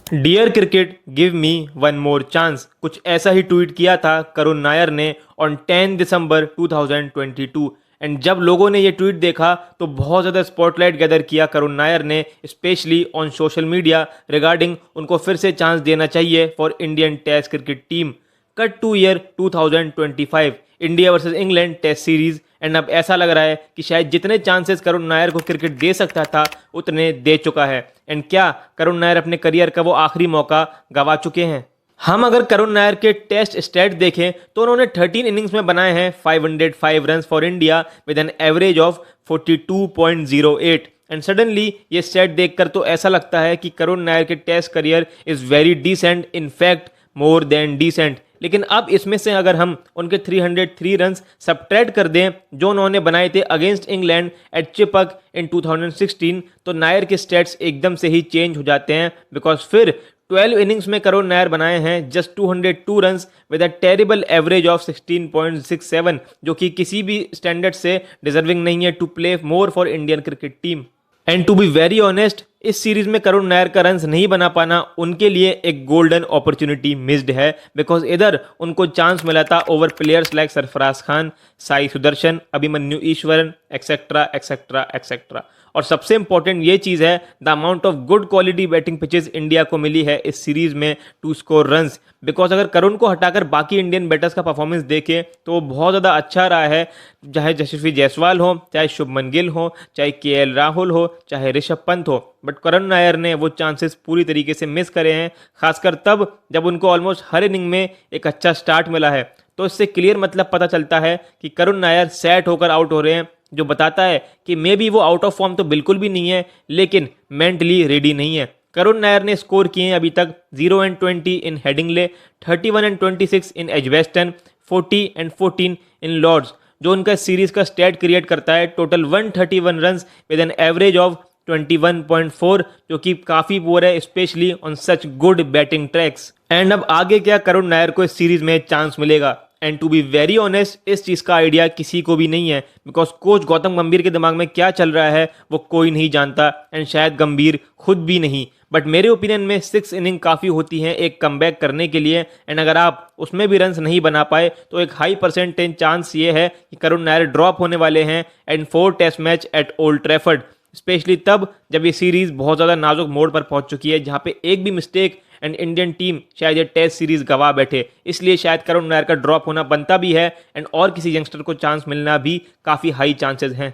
Dear cricket give me one more chance, कुछ ऐसा ही tweet किया था करुण नायर ने ऑन 10 दिसंबर 2022। एंड जब लोगों ने ये ट्वीट देखा तो बहुत ज़्यादा स्पॉटलाइट गैदर किया करुण नायर ने, specially on social media regarding उनको फिर से चांस देना चाहिए for Indian test cricket team. Cut to year 2025, India versus England test series. And अब ऐसा लग रहा है कि शायद जितने चांसेस करुण नायर को क्रिकेट दे सकता था उतने दे चुका है। एंड क्या करुण नायर अपने करियर का वो आखिरी मौका गवा चुके हैं? हम अगर करुण नायर के टेस्ट स्टैट देखें तो उन्होंने 13 इनिंग्स में बनाए हैं 505 run for India with an average of 42.08। And suddenly ये स्टैट देखकर तो ऐसा लगता है कि करुण नायर के test career is very decent, in fact more than decent. लेकिन अब इसमें से अगर हम उनके 303 रन्स सब्ट्रैक्ट कर दें जो उन्होंने बनाए थे अगेंस्ट इंग्लैंड एट चिपक इन 2016, तो नायर के स्टैट्स एकदम से ही चेंज हो जाते हैं। बिकॉज फिर 12 इनिंग्स में करुण नायर बनाए हैं just 202 runs with a terrible average of 16.67, जो कि किसी भी स्टैंडर्ड से डिजर्विंग नहीं है to play more for Indian cricket team. And to be very honest, इस सीरीज में करुण नायर का रन्स नहीं बना पाना उनके लिए एक गोल्डन अपॉर्चुनिटी मिस्ड है। बिकॉज इधर उनको चांस मिला था over players like Sarfaraz Khan, Sai Sudarshan, Abhimanyu Eswaran, etcetera etcetera etcetera. और सबसे इंपॉर्टेंट ये चीज़ है the amount of good quality batting pitches India को मिली है इस सीरीज में टू स्कोर रन्स। बिकॉज अगर करुण को हटाकर बाकी इंडियन बैटर्स का परफॉर्मेंस देखें तो वो बहुत ज़्यादा अच्छा रहा है, चाहे यशस्वी जायसवाल हो, चाहे शुभमन गिल हो, चाहे केएल राहुल हो, चाहे ऋषभ पंत हो। बट करुण नायर ने वो चांसेस पूरी तरीके से मिस करे हैं, खासकर तब जब उनको ऑलमोस्ट हर इनिंग में एक अच्छा स्टार्ट मिला है। तो इससे क्लियर मतलब पता चलता है कि करुण नायर सेट होकर आउट हो रहे हैं, जो बताता है कि मे बी वो आउट ऑफ फॉर्म तो बिल्कुल भी नहीं है, लेकिन मेंटली रेडी नहीं है। करुण नायर ने स्कोर किए हैं अभी तक 0-20 इन हेडिंगले, 31-26 इन एजवेस्टन, 40-14 इन लॉर्ड्स, जो उनका सीरीज का स्टैट क्रिएट करता है total 131 runs with an average of 21.4, जो कि काफ़ी पुअर है specially on such good batting tracks. And अब आगे क्या करुण नायर को इस सीरीज में चांस मिलेगा? And to be very honest, इस चीज़ का आइडिया किसी को भी नहीं है। बिकॉज कोच गौतम गंभीर के दिमाग में क्या चल रहा है वो कोई नहीं जानता, एंड शायद गंभीर खुद भी नहीं। बट मेरे ओपिनियन में 6 इनिंग काफ़ी होती हैं एक कमबैक करने के लिए। एंड अगर आप उसमें भी रन्स नहीं बना पाए तो एक हाई परसेंटेज चांस ये है कि करुण नायर ड्रॉप होने वाले हैं and 4 test match at Old Trafford, specially तब जब ये सीरीज बहुत ज़्यादा नाजुक मोड़ पर पहुंच चुकी है, जहां पे एक भी मिस्टेक एंड इंडियन टीम शायद ये टेस्ट सीरीज गवा बैठे। इसलिए शायद करुण नायर का ड्रॉप होना बनता भी है एंड और किसी यंगस्टर को चांस मिलना भी काफ़ी हाई चांसेस हैं।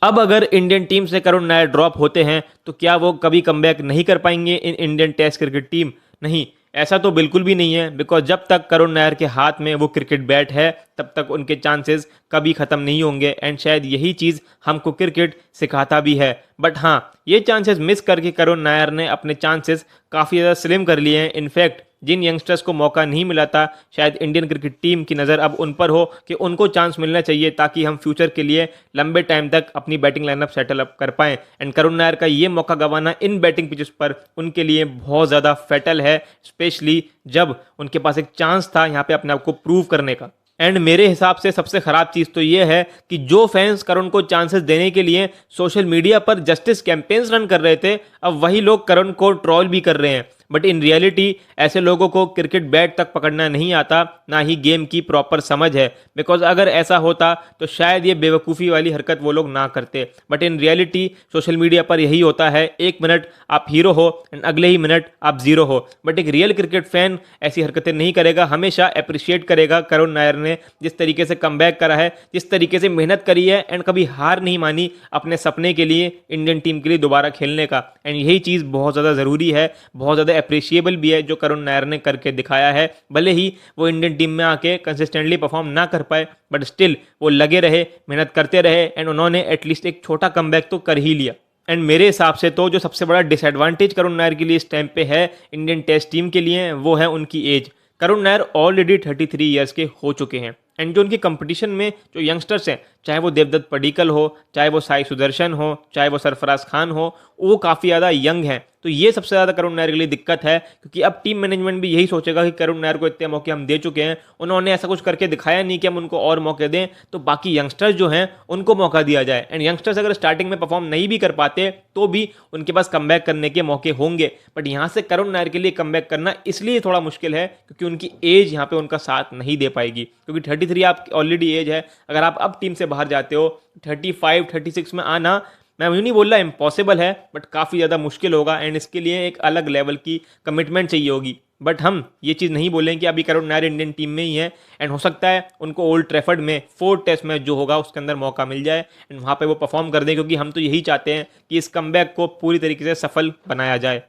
अब अगर इंडियन टीम से करुण नायर ड्रॉप होते हैं तो क्या वो कभी कमबैक नहीं कर पाएंगे in Indian test cricket team? नहीं, ऐसा तो बिल्कुल भी नहीं है। बिकॉज जब तक करुण नायर के हाथ में वो क्रिकेट बैट है तब तक उनके चांसेस कभी ख़त्म नहीं होंगे। एंड शायद यही चीज़ हमको क्रिकेट सिखाता भी है। बट हाँ, ये चांसेस मिस करके करुण नायर ने अपने चांसेस काफ़ी ज़्यादा स्लिम कर लिए हैं। इनफैक्ट जिन यंगस्टर्स को मौका नहीं मिला था, शायद इंडियन क्रिकेट टीम की नज़र अब उन पर हो कि उनको चांस मिलना चाहिए ताकि हम फ्यूचर के लिए लंबे टाइम तक अपनी बैटिंग लाइनअप सेटल अप कर पाएं। एंड करुण नायर का ये मौका गंवाना इन बैटिंग पिचेस पर उनके लिए बहुत ज़्यादा फैटल है, स्पेशली जब उनके पास एक चांस था यहाँ पे अपने आप को प्रूव करने का। एंड मेरे हिसाब से सबसे ख़राब चीज़ तो ये है कि जो फैंस करुण को चांसेस देने के लिए सोशल मीडिया पर जस्टिस कैंपेन्स रन कर रहे थे, अब वही लोग करुण को ट्रोल भी कर रहे हैं। बट इन रियलिटी ऐसे लोगों को क्रिकेट बैट तक पकड़ना नहीं आता, ना ही गेम की प्रॉपर समझ है। बिकॉज अगर ऐसा होता तो शायद ये बेवकूफ़ी वाली हरकत वो लोग ना करते। But in reality social media पर यही होता है, एक मिनट आप हीरो हो एंड अगले ही मिनट आप जीरो हो। बट एक रियल क्रिकेट फैन ऐसी हरकतें नहीं करेगा, हमेशा अप्रिशिएट करेगा करुण नायर ने जिस तरीके से कमबैक करा है, जिस तरीके से मेहनत करी है एंड कभी हार नहीं मानी अपने सपने के लिए, इंडियन टीम के लिए दोबारा खेलने का। एंड यही चीज़ बहुत ज़्यादा ज़रूरी है, बहुत ज़्यादा अप्रिशिएबल भी है जो करुण नायर ने करके दिखाया है। भले ही वो इंडियन टीम में आके कंसिस्टेंटली परफॉर्म ना कर पाए, बट स्टिल वो लगे रहे, मेहनत करते रहे एंड उन्होंने एटलीस्ट एक छोटा कमबैक तो कर ही लिया। एंड मेरे हिसाब से तो जो सबसे बड़ा डिसएडवांटेज करुण नायर के लिए इस टाइम पे है इंडियन टेस्ट टीम के लिए, वो है उनकी as. Karun Nair already 33 years के हो चुके हैं एंड जो उनकी कंपटीशन में जो यंगस्टर्स हैं, चाहे वो देवदत्त पडिक्कल हो, चाहे वो साई सुदर्शन हो, चाहे वो सरफराज खान हो, वो काफ़ी ज़्यादा यंग हैं। तो ये सबसे ज़्यादा करुण नायर के लिए दिक्कत है, क्योंकि अब टीम मैनेजमेंट भी यही सोचेगा कि करुण नायर को इतने मौके हम दे चुके हैं, उन्होंने ऐसा कुछ करके दिखाया नहीं कि हम उनको और मौके दें, तो बाकी यंगस्टर्स जो हैं उनको मौका दिया जाए। एंड यंगस्टर्स अगर स्टार्टिंग में परफॉर्म नहीं भी कर पाते तो भी उनके पास कमबैक करने के मौके होंगे। बट यहाँ से करुण नायर के लिए कमबैक करना इसलिए थोड़ा मुश्किल है क्योंकि उनकी एज यहाँ पे उनका साथ नहीं दे पाएगी, क्योंकि 33 आप ऑलरेडी एज है। अगर आप अब टीम से बाहर जाते हो, 35 36 में आना, मैं यूँ नहीं बोल रहा इम्पॉसिबल है, बट काफ़ी ज़्यादा मुश्किल होगा एंड इसके लिए एक अलग लेवल की कमिटमेंट चाहिए होगी। बट हम ये चीज़ नहीं बोलें कि अभी करुण नायर इंडियन टीम में ही है एंड हो सकता है उनको ओल्ड ट्रैफर्ड में 4 टेस्ट मैच जो होगा उसके अंदर मौका मिल जाए एंड वहाँ पे वो परफॉर्म कर दें, क्योंकि हम तो यही चाहते हैं कि इस कमबैक को पूरी तरीके से सफल बनाया जाए।